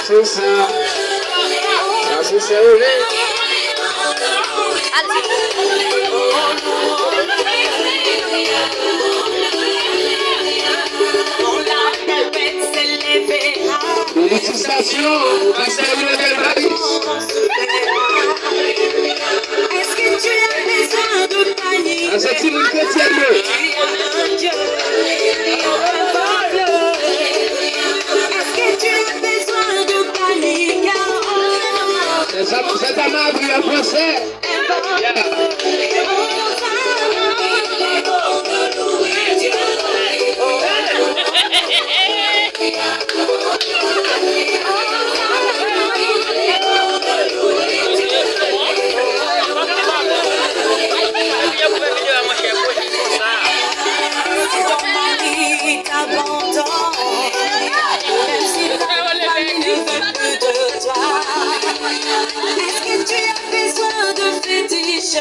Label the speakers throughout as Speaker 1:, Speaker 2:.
Speaker 1: C'est ça. C'est ça, félicitations, Pasteur Lionel Maris.
Speaker 2: Est-ce que tu as besoin de panier?
Speaker 1: C'est une chrétienne.
Speaker 2: Est-ce que tu as besoin de panier?
Speaker 1: C'est un abri en français.
Speaker 2: Est-ce que tu as besoin de fétiche? Tu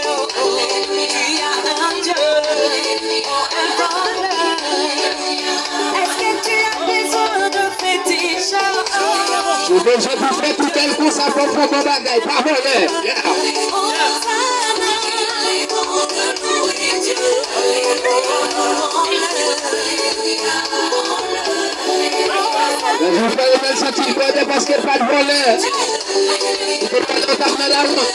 Speaker 2: as un Dieu, un voleur. Est-ce que tu as besoin de fétiche?
Speaker 1: Je vais vous faire tout tel coup, ça peut prendre mon bagage. Pas voler. Je vous fais le même sentiment parce qu'il n'y a pas de volet. Il ne faut pas l'entendre la route.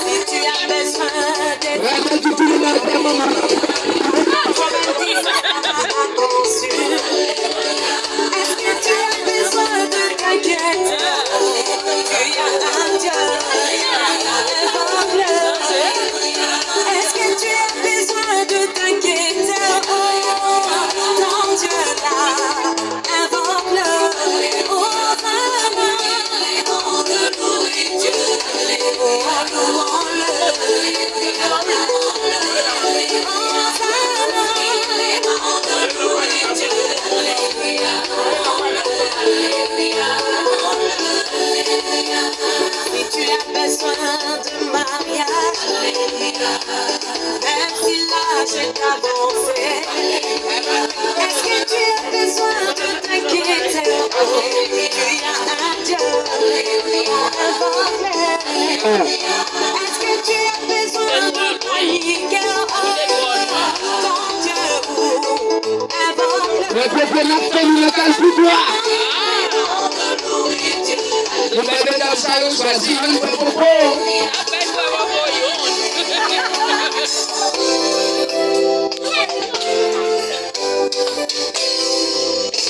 Speaker 2: Si tu as besoin d'être
Speaker 1: Vraiment, tu le monde pour maman.
Speaker 2: est-ce que tu as besoin de t'inquiéter? Tu as un Dieu, un voleur. Est-ce que tu as besoin de t'inquiéter? Ton Dieu là, un voleur. Si tu as besoin de mariage, même si l'âge est avancé, est-ce que tu as besoin de t'inquiéter? Tu as un Dieu, un voleur. Est-ce que tu as besoin de paniquer? Ton Dieu, un voleur.
Speaker 1: Le peuple n'a pas eu le cas pour toi. Vous m'avez dans ça, vous choisissez le propos.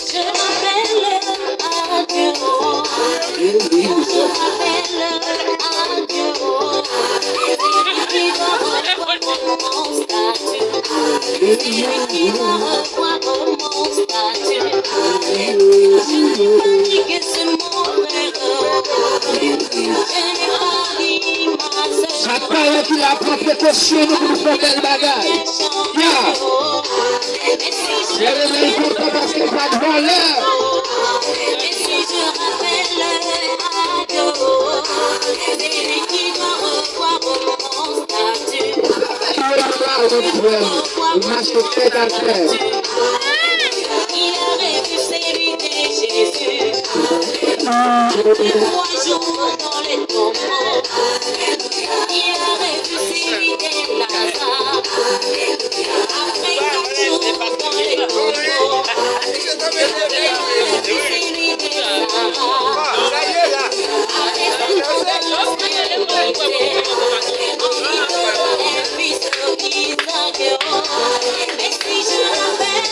Speaker 2: Je m'appelle à Dieu. Je m'appelle à Dieu. Qui va revoir mon statut. Qui va revoir mon statut. Je n'ai pas dit que c'est mon frère. Je n'ai pas dit ma soeur.
Speaker 1: Ça parle qu'il a pris précaution de vous faire belle bagarre. Je réveille pour toi parce qu'il n'y a pas de voleur.
Speaker 2: Et si je rappelle à Dieu, c'est lui qui va revoir mon statut.
Speaker 1: Il m'a chauffé dans le cœur.
Speaker 2: Il aurait vu celui de Jésus. 3 jours dans les tombeaux. Il aurait vu celui de Lazare. Après 4 jours dans les tombeaux. Il aurait vu celui de Sarah. Après 7 jours dans l'hospitalité. Et puis ce Isaac. Et si je rappelle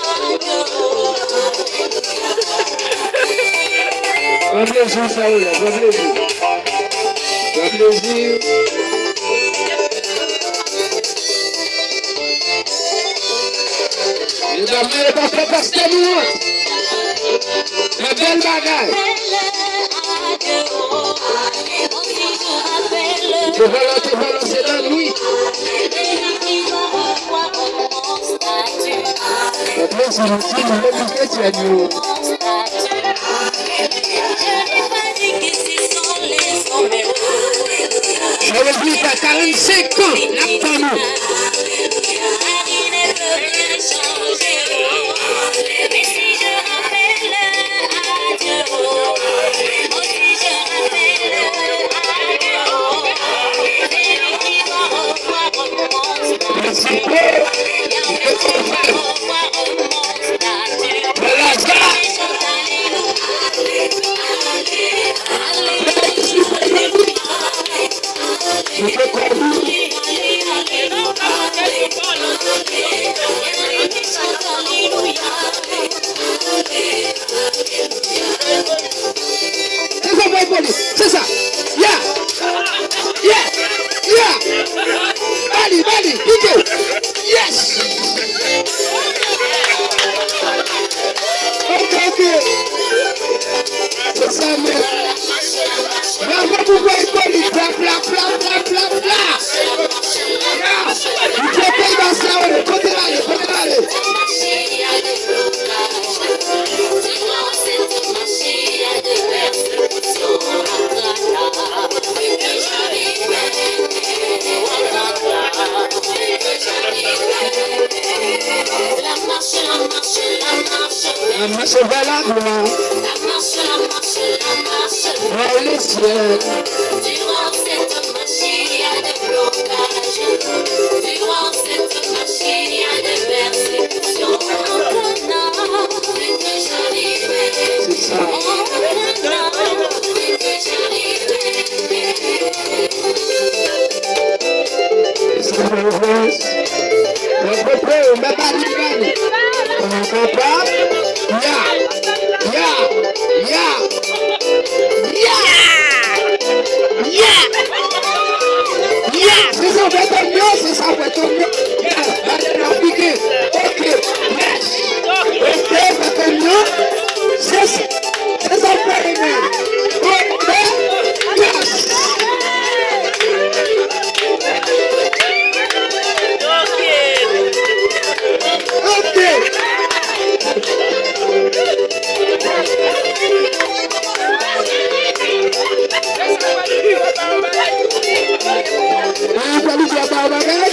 Speaker 2: à Dieu.
Speaker 1: Bon plaisir, Saoul, bon plaisir. Bon plaisir. Il va me pas faire parce que nous. La belle bagaille. Tu vas lancer la nuit. Bon plaisir, tu vas me faire tu as nous. Je veux dire qu'à 45 ans, n'a pas nous. C'est ça. Yeah. Yeah. Yeah. Bali, Bali, Piqué. Yes. Ok. C'est ça, mais. Bravo pour Bali, Bali. Bla, bla, bla, bla, bla, bla. Yeah. Il faut pas y danser, allez. Continuez. La marche vers la gloire. Vers les cieux.
Speaker 2: Durant cette marche, il y a des blocages. Durant cette marche, il y a des persécutions.
Speaker 1: C'est ça. Bye.